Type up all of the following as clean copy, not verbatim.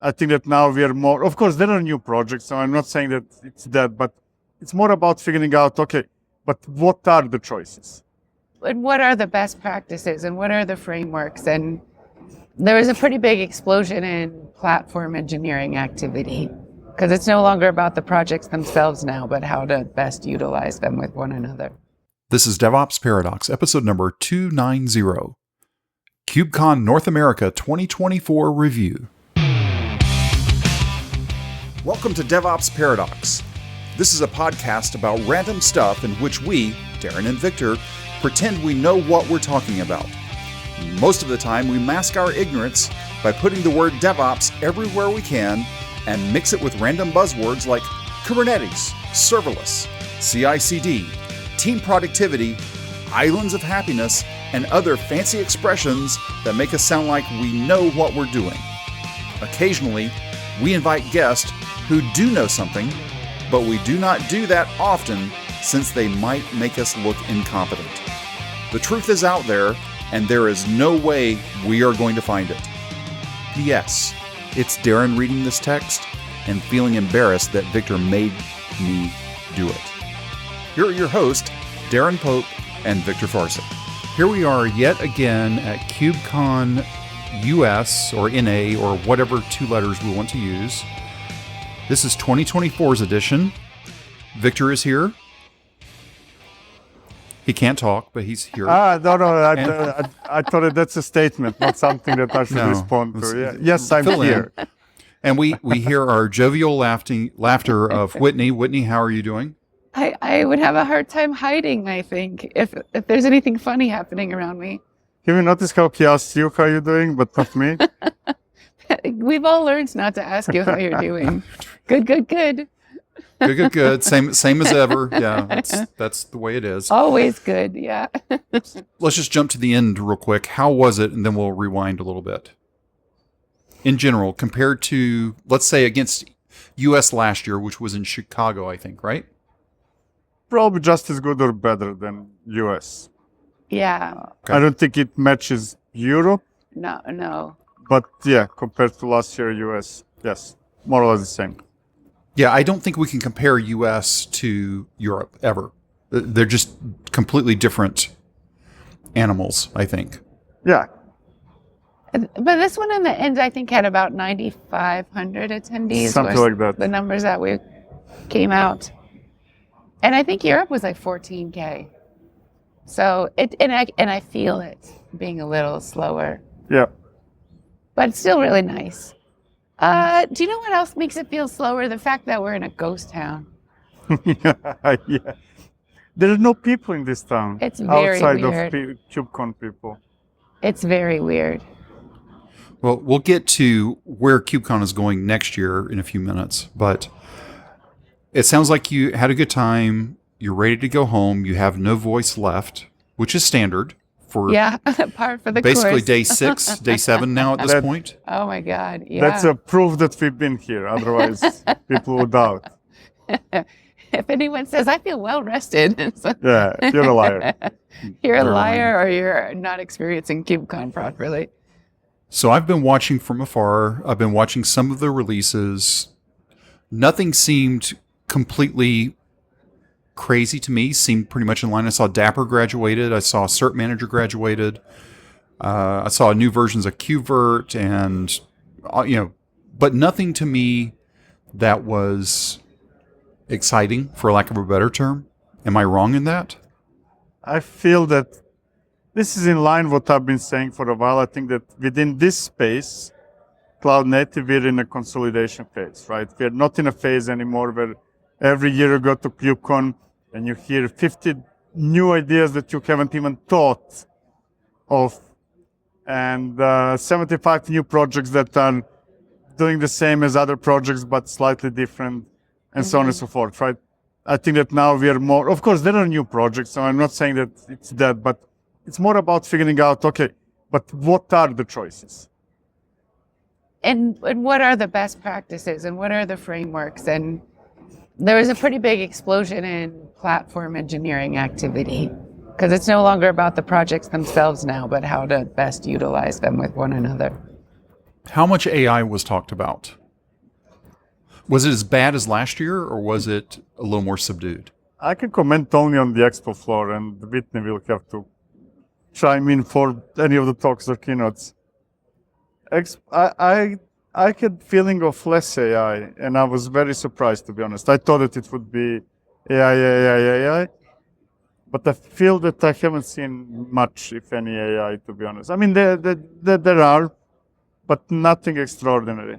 I think that now we are more, of course, there are new projects, so I'm not saying that it's that, but it's more about figuring out, okay, but what are the choices? And what are the best practices and what are the frameworks? And there was a pretty big explosion in platform engineering activity because it's no longer about the projects themselves now, but how to best utilize them with one another. This is DevOps Paradox, episode number 290, KubeCon North America 2024 review. Welcome to DevOps Paradox. This is a podcast about random stuff in which we, Darin and Viktor, pretend we know what we're talking about. Most of the time, we mask our ignorance by putting the word DevOps everywhere we can and mix it with random buzzwords like Kubernetes, serverless, CI/CD, team productivity, islands of happiness, and other fancy expressions that make us sound like we know what we're doing. Occasionally, we invite guests who do know something, but we do not do that often since they might make us look incompetent. The truth is out there, and there is no way we are going to find it. P.S. It's Darin reading this text and feeling embarrassed that Viktor made me do it. Here are your hosts, Darin Pope and Viktor Farsic. Here we are yet again at KubeCon US or NA or whatever two letters we want to use. This is 2024's edition. Viktor is here. He can't talk, but he's here. No, I thought that's a statement, not something that I should respond to. Yeah. Yes, I'm here. And we hear our jovial laughter of Whitney. Whitney, how are you doing? I would have a hard time hiding, I think, if there's anything funny happening around me. Have you noticed how he asked you how you're doing, but not me? We've all learned not to ask you how you're doing. Good. Good. Same as ever. Yeah, that's the way it is. Always good, yeah. Let's just jump to the end real quick. How was it? And then we'll rewind a little bit. In general, compared to, let's say, against U.S. last year, which was in Chicago, I think, right? Probably just as good or better than U.S. Yeah. Okay. I don't think it matches Europe. No. But yeah, compared to last year, U.S., yes, more or less the same. Yeah, I don't think we can compare U.S. to Europe ever. They're just completely different animals, I think. Yeah. But this one in the end, I think, had about 9,500 attendees. Something like that. The numbers that we came out. And I think Europe was like 14K. So, I feel it being a little slower. Yeah. But it's still really nice. Do you know what else makes it feel slower? The fact that we're in a ghost town. Yeah. There are no people in this town. It's very outside weird. Of KubeCon people. It's very weird. Well, we'll get to where KubeCon is going next year in a few minutes, but it sounds like you had a good time. You're ready to go home. You have no voice left, which is standard for par for the basically course. Day 6, Day 7 now at this point. Oh my God! Yeah, that's a proof that we've been here. Otherwise, people would doubt. If anyone says I feel well rested, yeah, you're a liar. You're a liar, or you're not experiencing KubeCon properly. So I've been watching from afar. I've been watching some of the releases. Nothing seemed completely crazy to me. Seemed pretty much in line. I saw Dapper graduated. I saw Cert Manager graduated. I saw new versions of KubeVirt and, but nothing to me that was exciting, for lack of a better term. Am I wrong in that? I feel that this is in line with what I've been saying for a while. I think that within this space, cloud native, we're in a consolidation phase, right? We're not in a phase anymore where every year you go to KubeCon and you hear 50 new ideas that you haven't even thought of, and 75 new projects that are doing the same as other projects but slightly different, and so on and so forth, right? I think that now we are more, of course, there are new projects, so I'm not saying that it's that, but it's more about figuring out, okay, but what are the choices? And what are the best practices and what are the frameworks? And there was a pretty big explosion in platform engineering activity because it's no longer about the projects themselves now, but how to best utilize them with one another. How much AI was talked about? Was it as bad as last year, or was it a little more subdued? I can comment only on the expo floor, and Whitney will have to chime in for any of the talks or keynotes. I had feeling of less AI, and I was very surprised, to be honest. I thought that it would be AI, but I feel that I haven't seen much, if any, AI, to be honest. I mean, there are, but nothing extraordinary.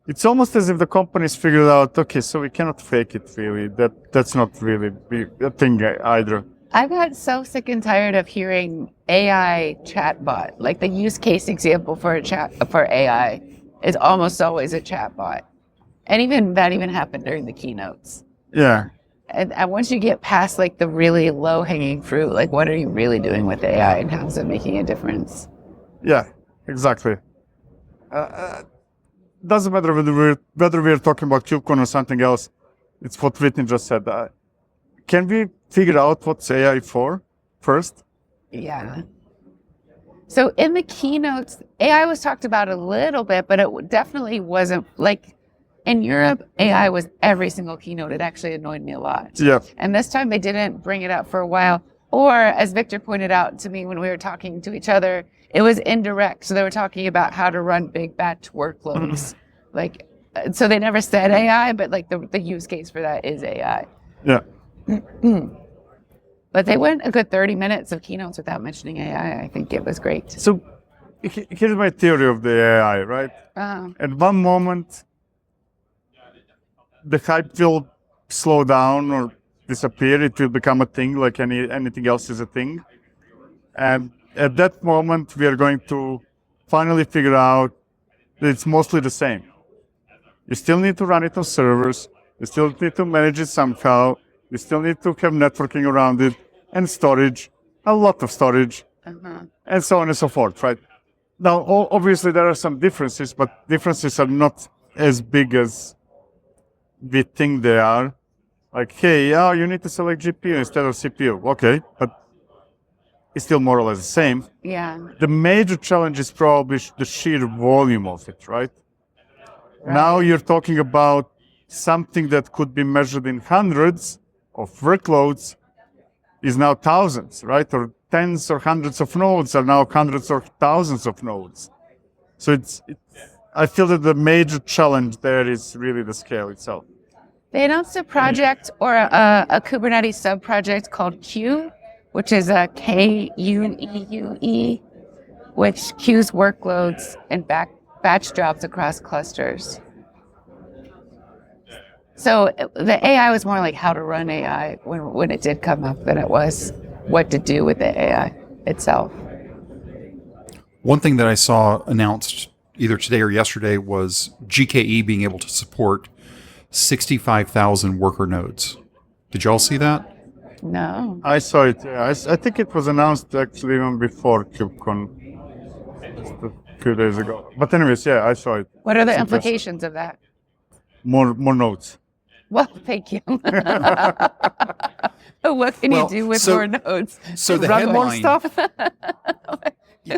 It's almost as if the companies figured out, okay, so we cannot fake it really. That's not really a thing either. I got so sick and tired of hearing AI chatbot. Like the use case example for AI is almost always a chatbot. And even that happened during the keynotes. Yeah. And once you get past like the really low hanging fruit, like what are you really doing with AI and how is it making a difference? Yeah, exactly. Doesn't matter whether we're talking about KubeCon or something else. It's what Whitney just said. Can we figure out what's AI for first? Yeah. So in the keynotes, AI was talked about a little bit, but it definitely wasn't like in Europe, AI was every single keynote. It actually annoyed me a lot. Yeah. And this time they didn't bring it up for a while. Or as Viktor pointed out to me when we were talking to each other, it was indirect. So they were talking about how to run big batch workloads. Like, so they never said AI, but like the use case for that is AI. Yeah. But they went a good 30 minutes of keynotes without mentioning AI. I think it was great. So here's my theory of the AI, right? At one moment, the hype will slow down or disappear. It will become a thing like anything else is a thing. And at that moment, we are going to finally figure out that it's mostly the same. You still need to run it on servers. You still need to manage it somehow. You still need to have networking around it and storage, a lot of storage, and so on and so forth, right? Now, obviously, there are some differences, but differences are not as big as we think they are. Like, hey, you need to select GPU instead of CPU. Okay, but it's still more or less the same. Yeah. The major challenge is probably the sheer volume of it, right? Now you're talking about something that could be measured in hundreds of workloads is now thousands, right? Or tens or hundreds of nodes are now hundreds or thousands of nodes. So I feel that the major challenge there is really the scale itself. They announced a project or a Kubernetes sub-project called Q, which is a Kueue, which queues workloads and batch jobs across clusters. So the AI was more like how to run AI when it did come up than it was what to do with the AI itself. One thing that I saw announced either today or yesterday was GKE being able to support 65,000 worker nodes. Did y'all see that? No. I saw it. Yeah. I think it was announced actually even before KubeCon, just a few days ago. But anyways, yeah, I saw it. What are the implications of that? More nodes. Well, thank you. What can you do with more nodes? So the Run headline, more stuff?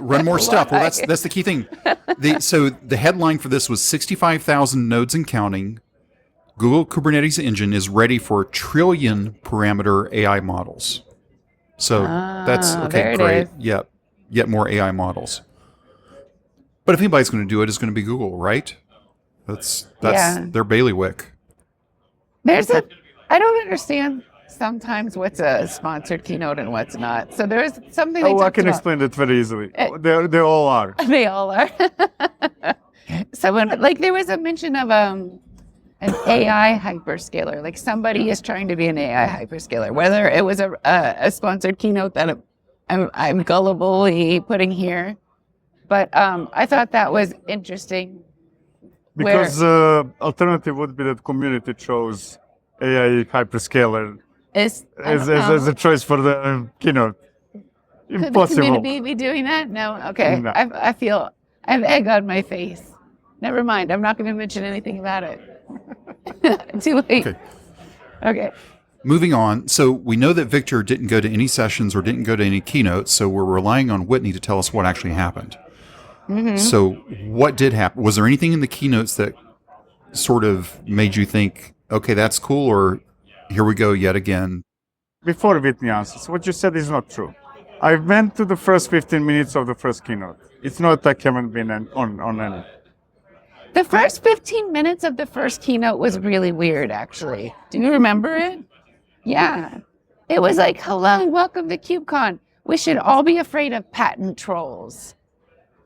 Run more stuff. Well, that's the key thing. So the headline for this was 65,000 nodes and counting. Google Kubernetes Engine is ready for trillion parameter AI models. So that's okay, great. Yep, yet more AI models. But if anybody's going to do it, it's going to be Google, right? That's their bailiwick. I don't understand sometimes what's a sponsored keynote and what's not. So there is something. I can explain it very easily. They all are. They all are. So there was a mention of an AI hyperscaler. Like somebody is trying to be an AI hyperscaler. Whether it was a sponsored keynote that I'm gullibly putting here, but I thought that was interesting. Because alternative would be that community chose AI hyperscaler as a choice for the keynote. Impossible. Could the community be doing that? No? Okay. No. I feel I have egg on my face. Never mind. I'm not going to mention anything about it. Too late. Okay. Moving on. So we know that Viktor didn't go to any sessions or didn't go to any keynotes, so we're relying on Whitney to tell us what actually happened. So what did happen? Was there anything in the keynotes that sort of made you think, okay, that's cool, or here we go yet again? Before Whitney answers, what you said is not true. I went to the first 15 minutes of the first keynote. It's not like I haven't been on any. The first 15 minutes of the first keynote was really weird, actually. Do you remember it? Yeah. It was like, hello, welcome to KubeCon. We should all be afraid of patent trolls.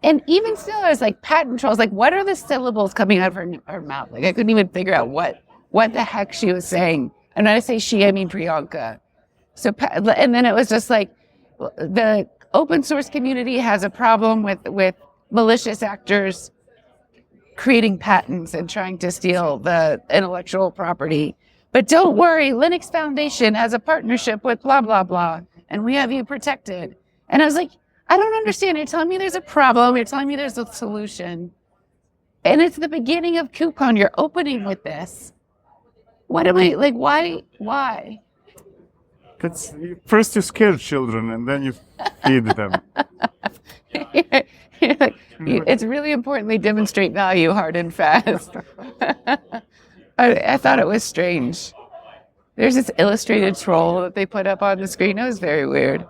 And even still, I was like, patent trolls, like, what are the syllables coming out of her mouth? Like, I couldn't even figure out what the heck she was saying. And when I say she, I mean Priyanka. So, and then it was just like, the open source community has a problem with malicious actors creating patents and trying to steal the intellectual property. But don't worry, Linux Foundation has a partnership with blah, blah, blah, and we have you protected. And I was like, I don't understand. You're telling me there's a problem. You're telling me there's a solution. And it's the beginning of KubeCon. You're opening with this. What am I, like, why? First you scare children and then you feed them. It's really important they demonstrate value hard and fast. I thought it was strange. There's this illustrated troll that they put up on the screen. It was very weird.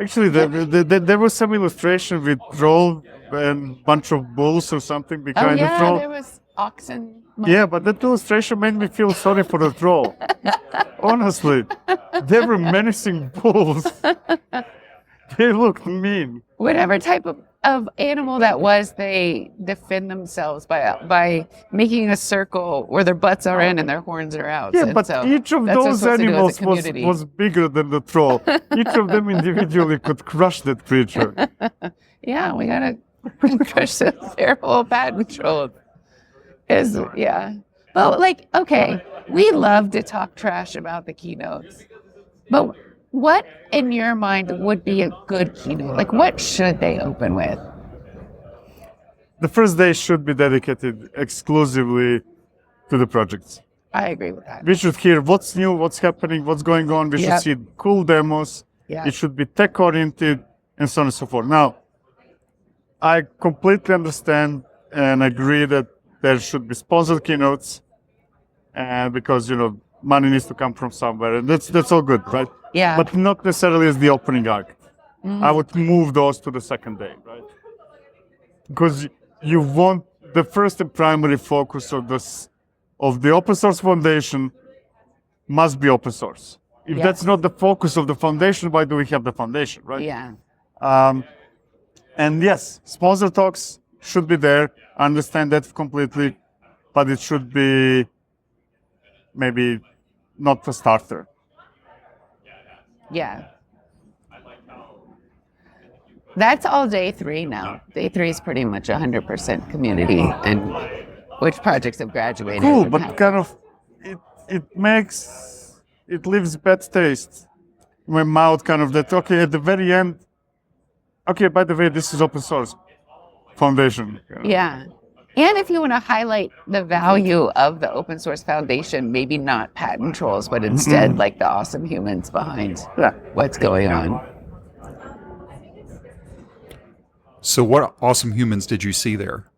Actually, there was some illustration with troll and bunch of bulls or something behind the troll. There was oxen. Yeah, but that illustration made me feel sorry for the troll. Honestly, they were menacing bulls. They looked mean. Whatever type of animal that was, they defend themselves by making a circle where their butts are in and their horns are out. Yeah, and but so each of those animals was bigger than the troll. Each of them individually could crush that creature. Yeah, we gotta crush the terrible patent trolls. Well, like, okay, we love to talk trash about the keynotes, but what in your mind would be a good keynote? Like, what should they open with? The first day should be dedicated exclusively to the projects. I agree with that. We should hear what's new, what's happening, what's going on. We should see cool demos. Yep. It should be tech-oriented and so on and so forth. Now, I completely understand and agree that there should be sponsored keynotes, and because money needs to come from somewhere, and that's all good, right? Yeah. But not necessarily as the opening act. I would move those to the second day, right? Because you want the first and primary focus of the open source foundation must be open source. If that's not the focus of the foundation, why do we have the foundation, right? Yeah. And yes, sponsor talks should be there. I understand that completely, but it should be maybe not the starter. Yeah. That's all day 3 now. Day 3 is pretty much 100% community and which projects have graduated. Cool, but kind of it leaves bad taste in my mouth, kind of that, okay, at the very end, okay, by the way, this is open source foundation. Yeah. And if you want to highlight the value of the open source foundation, maybe not patent trolls, but instead like the awesome humans behind what's going on. So what awesome humans did you see there?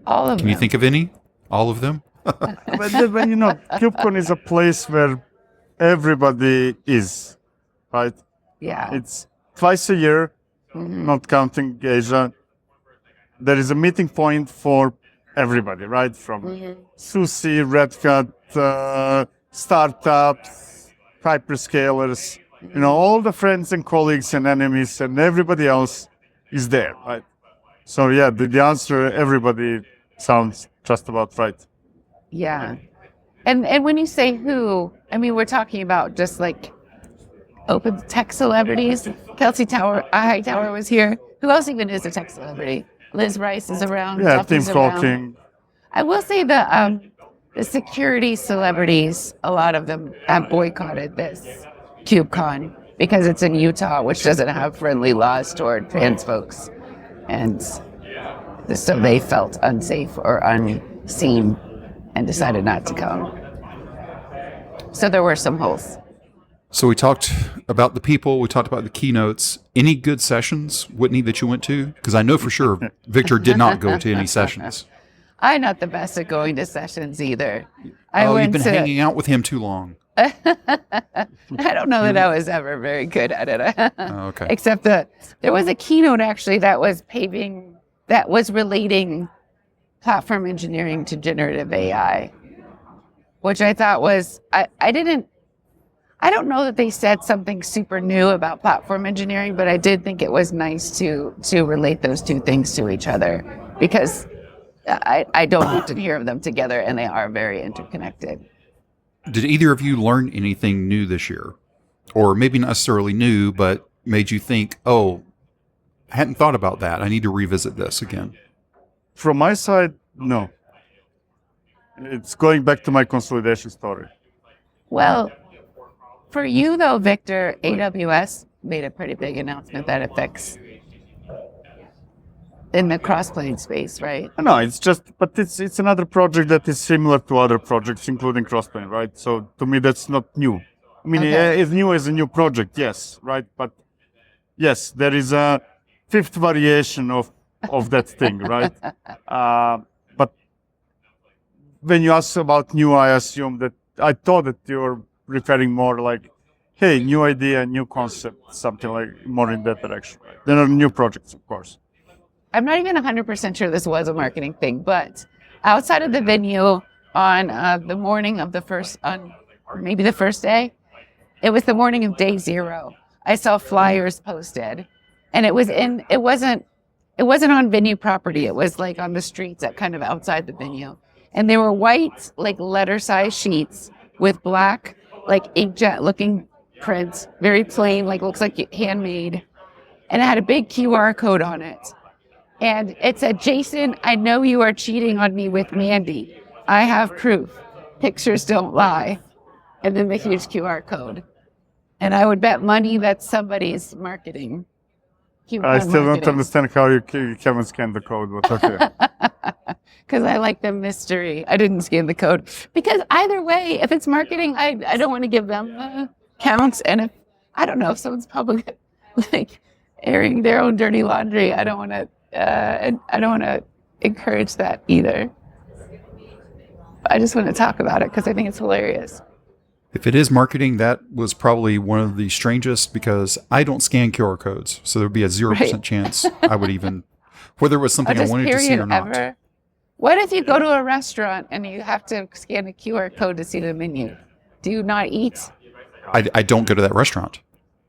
All of them. Can you think of any? All of them? But KubeCon is a place where everybody is, right? Yeah. It's twice a year, not counting Asia. There is a meeting point for everybody, right? From SUSE, Red Hat, startups, hyperscalers, all the friends and colleagues and enemies and everybody else is there, right? So yeah, the answer, everybody sounds just about right. Yeah. And when you say who, I mean, we're talking about just like open tech celebrities. Kelsey Hightower was here. Who else even is a tech celebrity? Liz Rice is around. Yeah, Tim Duffy's around. Hawking. I will say the security celebrities, a lot of them have boycotted this KubeCon because it's in Utah, which doesn't have friendly laws toward trans folks. And so they felt unsafe or unseen and decided not to come. So there were some holes. So we talked about the people. We talked about the keynotes. Any good sessions, Whitney, that you went to? Because I know for sure Victor did not go to any sessions. I'm not the best at going to sessions either. You've been hanging out with him too long. I don't know that I was ever very good at it. Okay. Except that there was a keynote actually that was relating platform engineering to generative AI, which I thought was, I don't know that they said something super new about platform engineering, but I did think it was nice to relate those two things to each other, because I don't often hear of them together, and they are very interconnected. Did either of you learn anything new this year? Or maybe not necessarily new, but made you think, oh, I hadn't thought about that. I need to revisit this again. From my side, no. It's going back to my consolidation story. Well, for you though, Victor, AWS made a pretty big announcement that affects in the crossplane space, right? No, it's another project that is similar to other projects, including crossplane, right? So to me, that's not new. I mean, it's new as a new project, yes, right? But yes, there is a fifth variation of that thing, right? But when you ask about new, I assume that I thought that you're referring more like, hey, new idea, new concept, something like more in that direction. Right? There are new projects, of course. I'm not even 100% sure this was a marketing thing, but outside of the venue on the morning of the first day, it was the morning of day 0. I saw flyers posted, and it wasn't on venue property. It was like on the streets at kind of outside the venue. And they were white, like letter size sheets with black, like inkjet looking prints, very plain, like looks like handmade. And it had a big QR code on it. And it said, Jason, I know you are cheating on me with Mandy. I have proof. Pictures don't lie. And then the huge QR code. And I would bet money that's somebody's marketing. I still don't understand how you can scan the code, but okay. Because I like the mystery. I didn't scan the code. Because either way, if it's marketing, I don't want to give them the counts. And if, I don't know, if someone's public, like airing their own dirty laundry, I don't want to encourage that either. I just want to talk about it because I think it's hilarious. If it is marketing, that was probably one of the strangest, because I don't scan QR codes. So there would be a 0% chance I would even, whether it was something I wanted to see or not. Ever. What if you go to a restaurant and you have to scan a QR code to see the menu? Do you not eat? I don't go to that restaurant.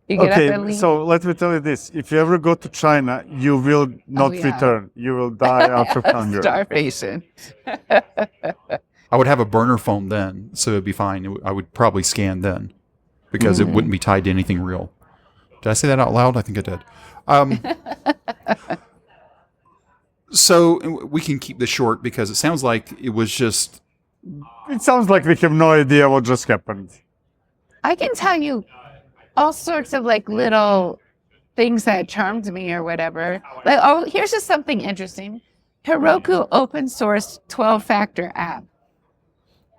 You get up and leave? So let me tell you this. If you ever go to China, you will not return. You will die out of hunger. Starvation. I would have a burner phone then, so it'd be fine. I would probably scan then, because it wouldn't be tied to anything real. Did I say that out loud? I think I did. So we can keep this short, because it sounds like it was just... It sounds like we have no idea what just happened. I can tell you all sorts of like little things that charmed me or whatever. Like, oh, here's just something interesting. Heroku open sourced 12-factor app.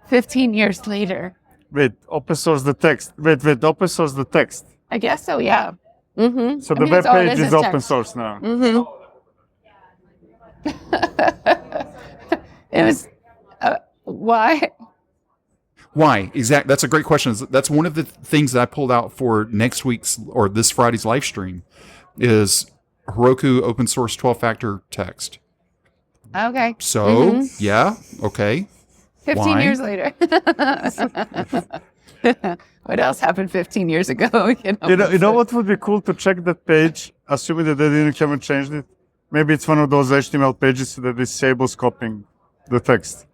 15 years later. Wait, open source the text. Wait, open source the text. I guess so, yeah. Mm-hmm. So the web page is open source now. Mm-hmm. It was, why? Why? Exactly. That's a great question. That's one of the things that I pulled out for next week's or this Friday's live stream is Heroku open source 12-factor text. Okay. So, yeah, okay. 15 years later. What else happened 15 years ago? You know what would be cool to check that page, assuming that they haven't changed it? Maybe it's one of those HTML pages that disables copying the text.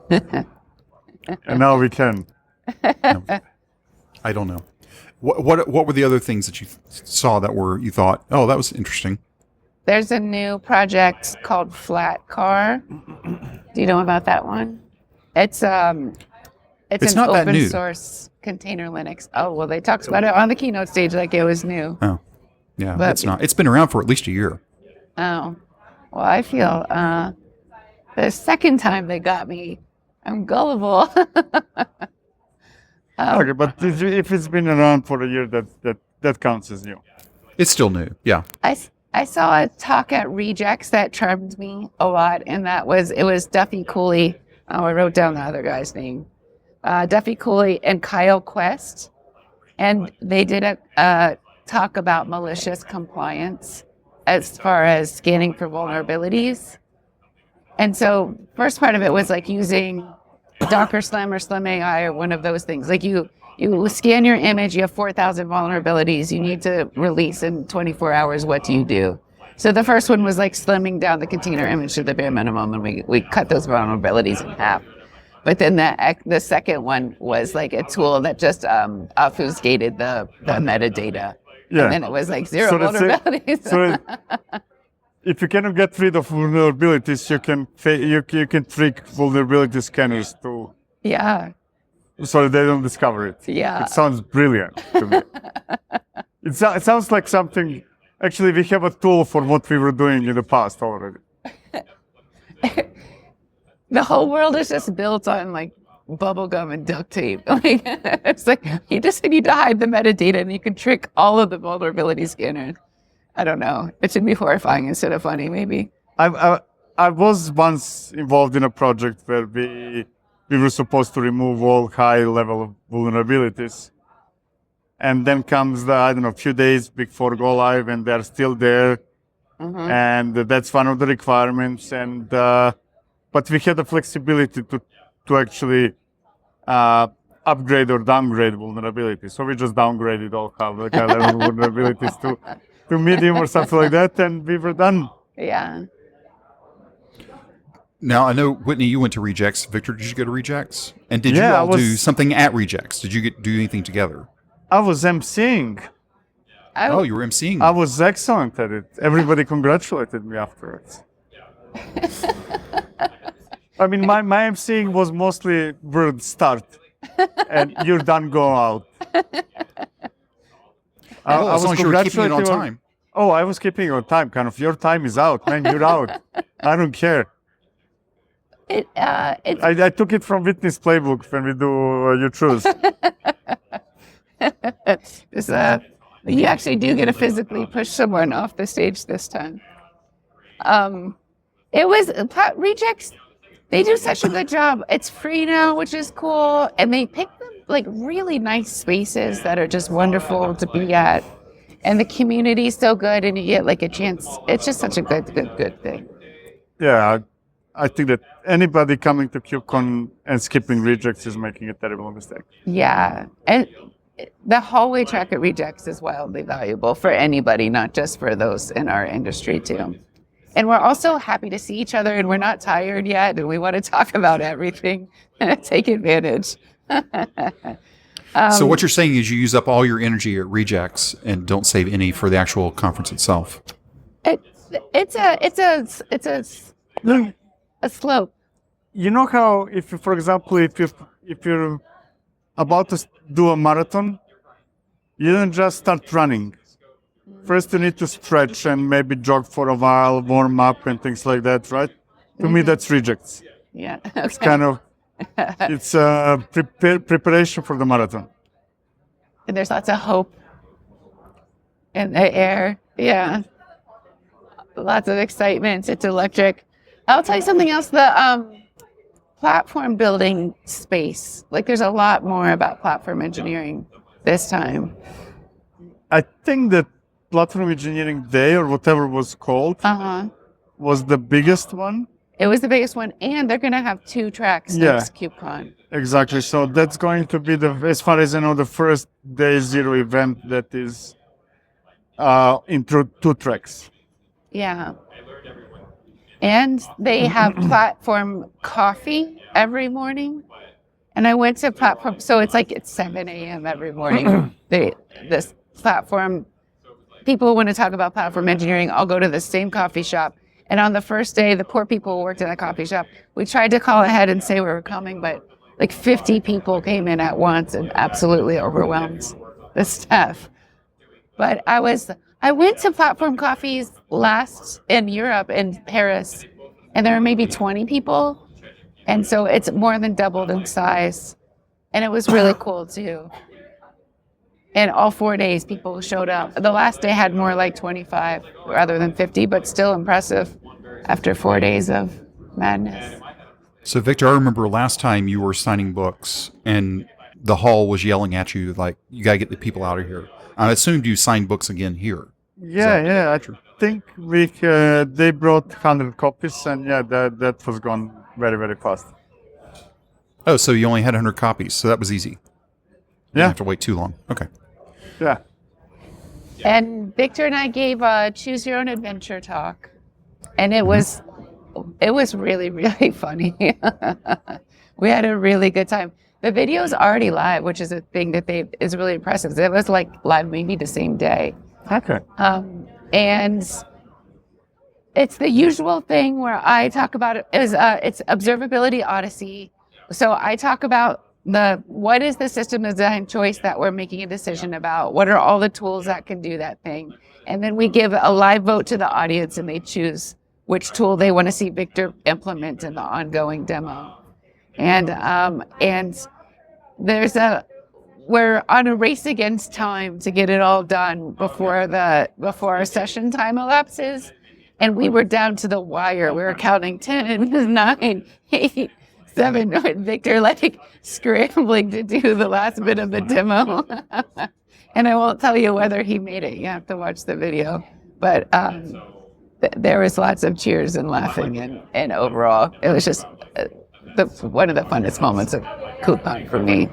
And now we can. No, I don't know. What were the other things that you saw that you thought, oh, that was interesting? There's a new project called Flatcar. Do you know about that one? It's an not that open new. source container Linux. Oh, well, they talked about it on the keynote stage like it was new. Oh, yeah, but it's not. It's been around for at least a year. Oh, well, I feel the second time they got me, I'm gullible. Okay, but if it's been around for a year, that counts as new. It's still new. Yeah. I saw a talk at Rejects that charmed me a lot, and it was Duffy Cooley. Oh, I wrote down the other guy's name. Duffy Cooley and Kyle Quest, and they did a talk about malicious compliance as far as scanning for vulnerabilities. And so first part of it was like using Docker Slam or Slam AI or one of those things. Like you scan your image, you have 4,000 vulnerabilities, you need to release in 24 hours, what do you do? So the first one was like slimming down the container image to the bare minimum, and we cut those vulnerabilities in half. But then the second one was like a tool that just obfuscated the metadata. Yeah. And then it was like zero vulnerabilities. If you cannot get rid of vulnerabilities, you can trick vulnerability scanners to so they don't discover it. Yeah. It sounds brilliant to me. It sounds like something. Actually, we have a tool for what we were doing in the past already. The whole world is just built on like bubble gum and duct tape. Like, it's like you just need to hide the metadata, and you can trick all of the vulnerability scanners. I don't know. It should be horrifying instead of funny, maybe. I was once involved in a project where we were supposed to remove all high level vulnerabilities. And then comes a few days before go live, and they're still there. Mm-hmm. And that's one of the requirements. And but we had the flexibility to actually upgrade or downgrade vulnerabilities. So we just downgraded all high level vulnerabilities to medium or something like that, and we were done. Yeah. Now, I know, Whitney, you went to Rejects. Victor, did you go to Rejects? And did you all do something at Rejects? Did you do anything together? I was emceeing. Oh, you were emceeing. I was excellent at it. Everybody congratulated me afterwards. I mean, my emceeing was mostly word start, and you're done, go out. I was you were keeping it on time. Oh, I was keeping it on time. Kind of, your time is out, man. You're out. I don't care. I took it from Whitney's playbook when we do You Choose. You actually do get to physically push someone off the stage this time. It was Rejects. They do such a good job. It's free now, which is cool, and they pick them like really nice spaces that are just wonderful to be at, and the community's so good, and you get like a chance. It's just such a good thing. Yeah, I think that anybody coming to KubeCon and skipping Rejects is making a terrible mistake. Yeah, and the hallway track at Rejects is wildly valuable for anybody, not just for those in our industry too. And we're also happy to see each other, and we're not tired yet, and we want to talk about everything and take advantage. So what you're saying is you use up all your energy at Rejects and don't save any for the actual conference itself. It's a slope. You know how, for example, if you're about to do a marathon, you don't just start running. First, you need to stretch and maybe jog for a while, warm up and things like that, right? To me, that's Rejects. Yeah. Okay. It's kind of, it's a preparation for the marathon. And there's lots of hope in the air. Yeah. Lots of excitement. It's electric. I'll tell you something else. The platform building space, like there's a lot more about platform engineering this time. I think that Platform Engineering Day, or whatever it was called, was the biggest one. It was the biggest one, and they're going to have 2 tracks next KubeCon. Exactly. So that's going to be, as far as I know, the first day zero event that is in 2 tracks. Yeah. And they have platform coffee every morning. And I went to platform, so it's 7 a.m. every morning. This platform, people want to talk about platform engineering, I'll go to the same coffee shop. And on the first day, the poor people who worked in that coffee shop, we tried to call ahead and say we were coming, but 50 people came in at once and absolutely overwhelmed the staff. But I went to platform coffees last in Europe, in Paris, and there were maybe 20 people. And so it's more than doubled in size. And it was really cool too. And all 4 days, people showed up. The last day had more like 25 rather than 50, but still impressive after 4 days of madness. So, Victor, I remember last time you were signing books and the hall was yelling at you like, you got to get the people out of here. I assumed you signed books again here. Yeah. I think they brought 100 copies, and that was gone very, very fast. Oh, so you only had 100 copies, so that was easy. You didn't have to wait too long. Okay. Yeah. And Victor and I gave a choose your own adventure talk, and it was really, really funny. We had a really good time. The video is already live, which is a thing that is really impressive. It was like live maybe the same day. Okay. And it's the usual thing where I talk about it's observability odyssey. So I talk about what is the system design choice that we're making a decision about? What are all the tools that can do that thing? And then we give a live vote to the audience, and they choose which tool they want to see Victor implement in the ongoing demo. And we're on a race against time to get it all done before our session time elapses. And we were down to the wire. We were counting 10, 9, 8, 7, with Victor like scrambling to do the last bit of the demo. And I won't tell you whether he made it. You have to watch the video. But there was lots of cheers and laughing, and overall, it was just one of the funnest moments of KubeCon for me.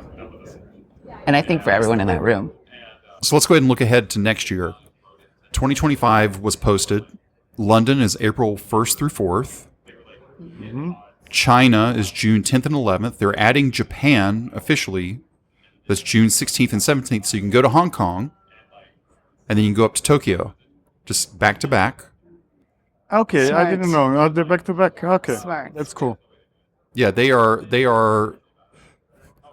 And I think for everyone in that room. So let's go ahead and look ahead to next year. 2025 was posted. London is April 1st through 4th. Mm-hmm. China is June 10th and 11th. They're adding Japan officially. That's June 16th and 17th. So you can go to Hong Kong, and then you can go up to Tokyo, just back to back. Okay, Smart. I didn't know. Are they back to back? Okay, Smart. That's cool. Yeah, they are.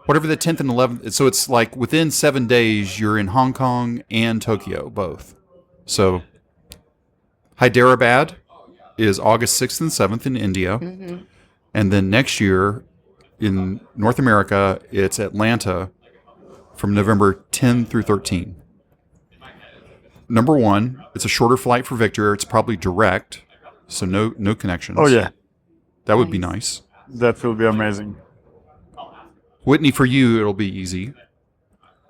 Whatever the 10th and 11th. So it's like within 7 days, you're in Hong Kong and Tokyo, both. So Hyderabad is August 6th and 7th in India. Mm-hmm. And then next year in North America, it's Atlanta from November 10 through 13. Number one, it's a shorter flight for Victor. It's probably direct, so no connections. Oh, yeah. That would be nice. That will be amazing. Whitney, for you, it'll be easy.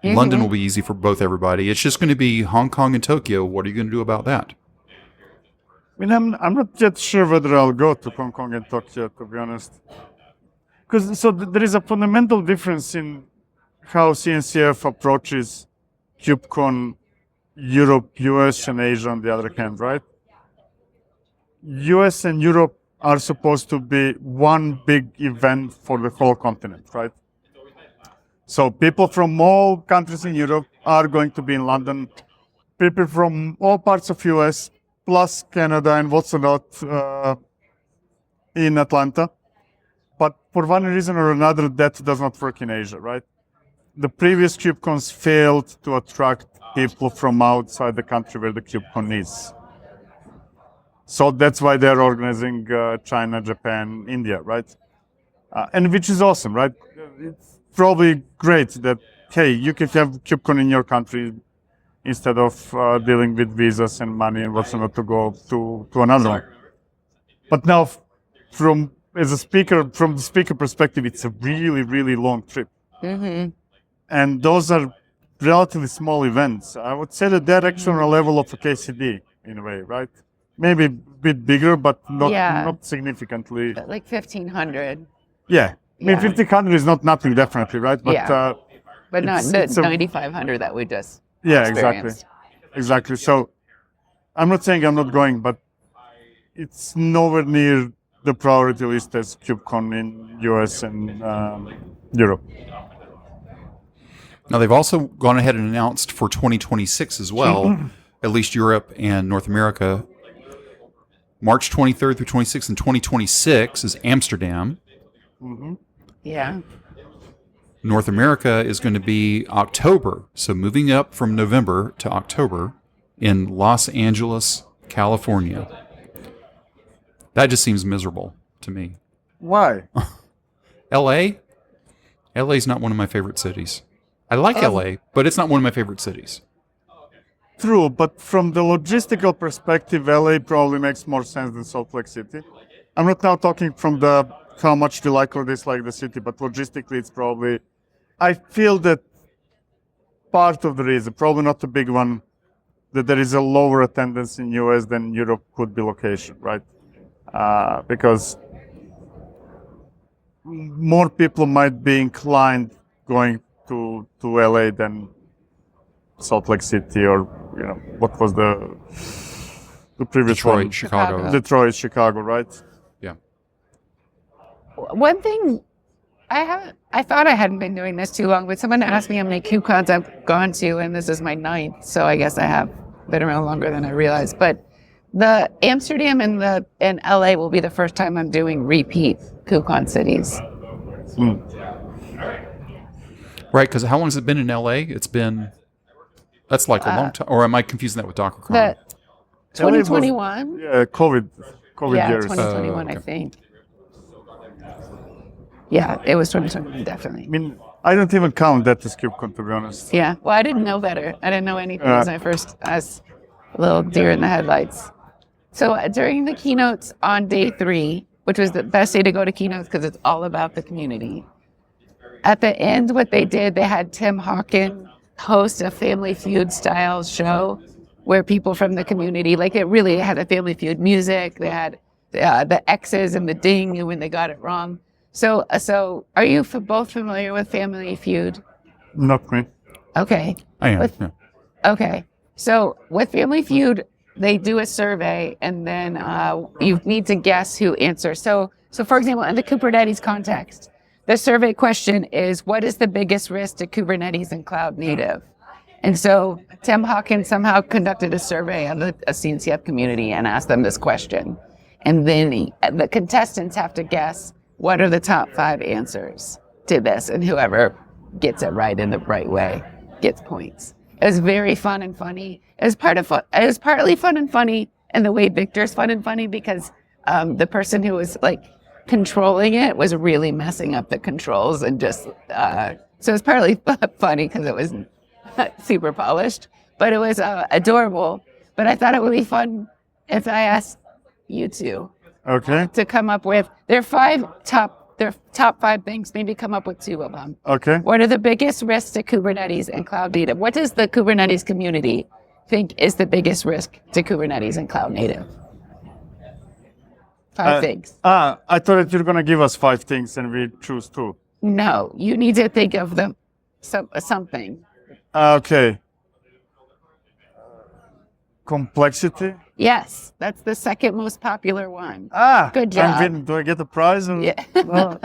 Mm-hmm. London will be easy for everybody. It's just going to be Hong Kong and Tokyo. What are you going to do about that? I mean, I'm not yet sure whether I'll go to Hong Kong and Tokyo, to be honest. Because there is a fundamental difference in how CNCF approaches KubeCon Europe, US, and Asia on the other hand, right? US and Europe are supposed to be one big event for the whole continent, right? So people from all countries in Europe are going to be in London. People from all parts of US, plus Canada and what's not, in Atlanta. But for one reason or another, that does not work in Asia, right? The previous KubeCons failed to attract people from outside the country where the KubeCon is. So that's why they're organizing China, Japan, India, right? And which is awesome, right? It's probably great that, hey, you can have KubeCon in your country instead of dealing with visas and money and what's not to go to another one. But now, from the speaker perspective, it's a really, really long trip. Mm-hmm. And those are relatively small events. I would say that they're actually on a level of a KCD in a way, right? Maybe a bit bigger, but not significantly. Like 1,500. Yeah. I mean, 1,500 is not nothing, definitely, right? But, but not the 9,500 that we just experienced. Exactly. So I'm not saying I'm not going, but it's nowhere near the priority list as KubeCon in US and Europe. Now, they've also gone ahead and announced for 2026 as well, at least Europe and North America. March 23rd through 26th and 2026 is Amsterdam. Mm-hmm. Yeah. North America is going to be October, so moving up from November to October in Los Angeles, California. That just seems miserable to me. Why? LA? LA's not one of my favorite cities. I like LA, but it's not one of my favorite cities. True, but from the logistical perspective, LA probably makes more sense than Salt Lake City. I'm not now talking from the how much we like or dislike the city, but logistically it's probably, I feel that part of the reason, probably not the big one, that there is a lower attendance in US than Europe could be location, right? Because more people might be inclined going to LA than Salt Lake City or, what was the previous Detroit, one? Chicago. Detroit, Chicago, right? Yeah. One thing I thought I hadn't been doing this too long, but someone asked me how many KubeCons I've gone to, and this is my 9th, so I guess I have been around longer than I realized. But the Amsterdam and LA will be the first time I'm doing repeat KubeCon cities. Right, because how long has it been in LA? That's like a long time. Or am I confusing that with DockerCon? 2021? Yeah, COVID Yeah, years. 2021, okay. I think. Yeah, it was 2021, definitely. I mean, I don't even count that as KubeCon, to be honest. Yeah, well, I didn't know better. I didn't know anything as I was a little deer in the headlights. So during the keynotes on day 3, which was the best day to go to keynotes because it's all about the community, at the end, what they did, they had Tim Hawkins host a Family Feud style show where people from the community, like it really had a Family Feud music. They had the X's and the ding when they got it wrong. So are you both familiar with Family Feud? Not me. Okay. I am. Yeah. Okay. So with Family Feud, they do a survey, and then you need to guess who answers. So for example, in the Kubernetes context, the survey question is, what is the biggest risk to Kubernetes and cloud native? And so Tim Hawkins somehow conducted a survey of the CNCF community and asked them this question. And then the contestants have to guess what are the top 5 answers to this, and whoever gets it right in the right way gets points. It was very fun and funny. It was partly fun and funny in the way Viktor's fun and funny because the person who was like controlling it was really messing up the controls and just so it's partly funny because it was super polished, but it was adorable. But I thought it would be fun if I asked you two to come up with their top 5 things, maybe come up with 2 of them. Okay. What are the biggest risks to Kubernetes and cloud native? What does the Kubernetes community think is the biggest risk to Kubernetes and cloud native? 5 things. I thought that you're going to give us 5 things and we choose 2. No, you need to think of them something. Okay. Complexity? Yes, that's the second most popular one. Good job. I'm winning. Do I get the prize? Yeah. No.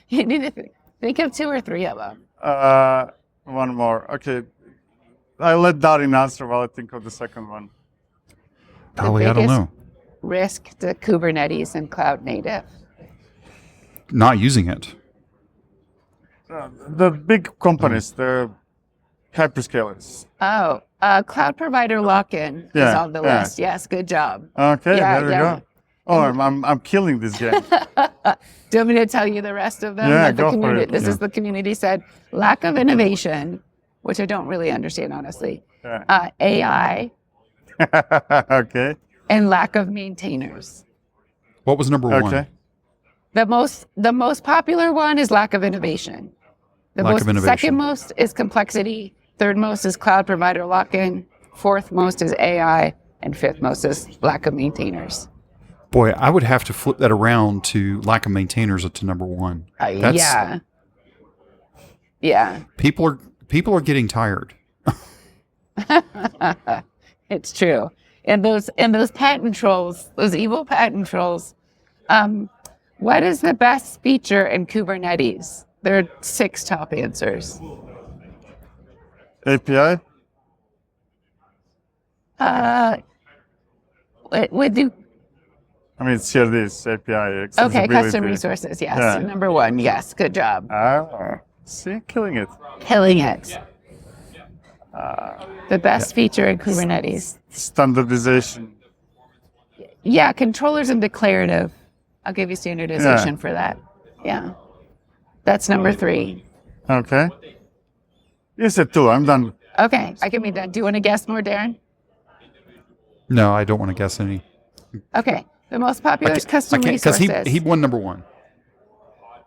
You need to think of 2 or 3 of them. One more. Okay. I'll let Darin answer while I think of the second one. Golly, I don't know. Risk to Kubernetes and cloud native. Not using it. The big companies, the hyperscalers. Oh, cloud provider lock-in is on the list. Yes, good job. Okay, there we go. Oh, I'm killing this game. Do you want me to tell you the rest of them? Yeah, The go for it. This is the community said. Lack of innovation, which I don't really understand, honestly. Yeah. AI. Okay. And lack of maintainers. What was number 1? Okay. The most popular one is lack of innovation. Second most is complexity. Third most is cloud provider lock-in. Fourth most is AI. And fifth most is lack of maintainers. Boy, I would have to flip that around to lack of maintainers to number 1. Yeah. People are getting tired. It's true. And those patent trolls, those evil patent trolls. What is the best feature in Kubernetes? There are 6 top answers. API? Would do. I mean, it's here, this API. Okay, custom resources. Yes. Yeah. Number 1. Yes. Good job. See, killing it. Killing it. The best feature in Kubernetes. Standardization. Yeah, controllers and declarative. I'll give you standardization for that. Yeah. That's number 3. Okay. You said 2. I'm done. Okay, I can be done. Do you want to guess more, Darin? No, I don't want to guess any. Okay. The most popular is custom Because resources. he won number 1.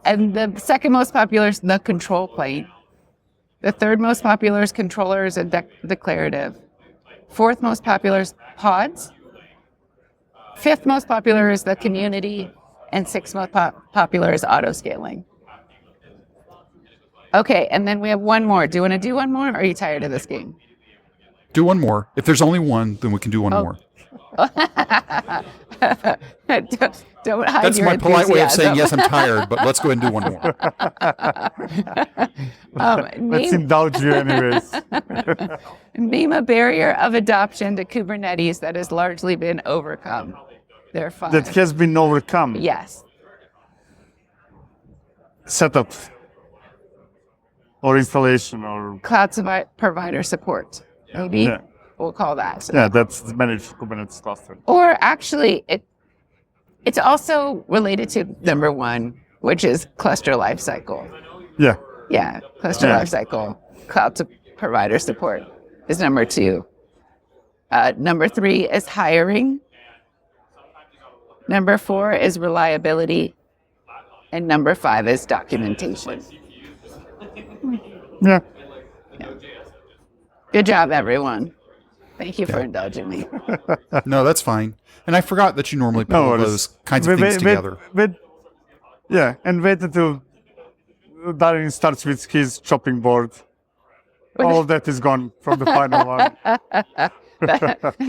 And the second most popular is the control plane. The third most popular is controllers and declarative. Fourth most popular is pods. Fifth most popular is the community. And sixth most popular is auto scaling. Okay, and then we have one more. Do you want to do one more, or are you tired of this game? Do one more. If there's only one, then we can do one more. Don't hide That's your my polite way of saying, enthusiasm. yes, I'm tired, but let's go ahead and do one more. Let's indulge you anyways. Name a barrier of adoption to Kubernetes that has largely been overcome. There are 5. That has been overcome. Yes. Setup. Or installation or... Cloud provider support. Maybe Yeah. we'll call that. Yeah, that's the managed Kubernetes cluster. Or actually, it's also related to number 1, which is cluster lifecycle. Yeah. Yeah, cluster Yeah. lifecycle. Cloud provider support is number 2. Number 3 is hiring. Number 4 is reliability. And number 5 is documentation. Yeah. Good job, everyone. Thank you for indulging me. No, that's fine. And I forgot that you normally put all worries. those kinds of things together. Yeah, and wait until Darin starts with his chopping board. All of that is gone from the final one.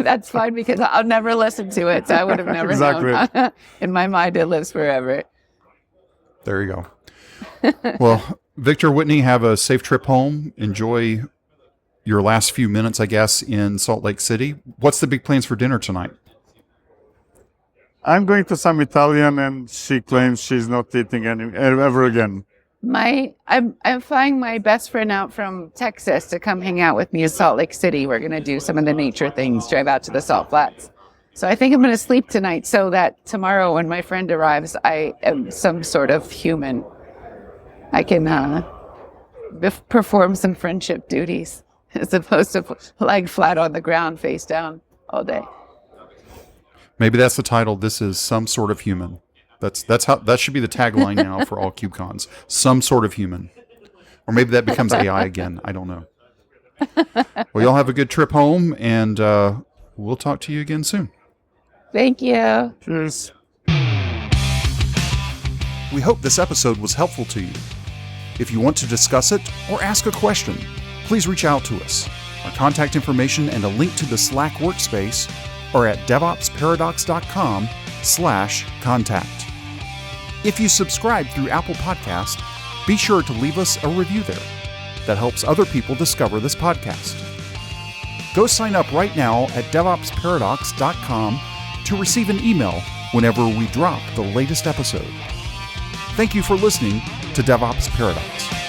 That's fine because I'll never listen to it, so I would have never Exactly. known. In my mind, it lives forever. There you go. Well, Viktor, Whitney, have a safe trip home. Enjoy your last few minutes, I guess, in Salt Lake City. What's the big plans for dinner tonight? I'm going to some Italian, and she claims she's not eating ever again. I'm flying my best friend out from Texas to come hang out with me in Salt Lake City. We're going to do some of the nature things, drive out to the Salt Flats. So I think I'm going to sleep tonight so that tomorrow when my friend arrives, I am some sort of human. I can perform some friendship duties as opposed to lying flat on the ground, face down all day. Maybe that's the title. This is Some Sort of Human. That's how that should be the tagline now for all KubeCons. Some sort of human. Or maybe that becomes AI again. I don't know. Well, y'all have a good trip home, and we'll talk to you again soon. Thank you. Cheers. We hope this episode was helpful to you. If you want to discuss it or ask a question, please reach out to us. Our contact information and a link to the Slack workspace are at devopsparadox.com/contact. If you subscribe through Apple Podcast, be sure to leave us a review there. That helps other people discover this podcast. Go sign up right now at devopsparadox.com to receive an email whenever we drop the latest episode. Thank you for listening to DevOps Paradox.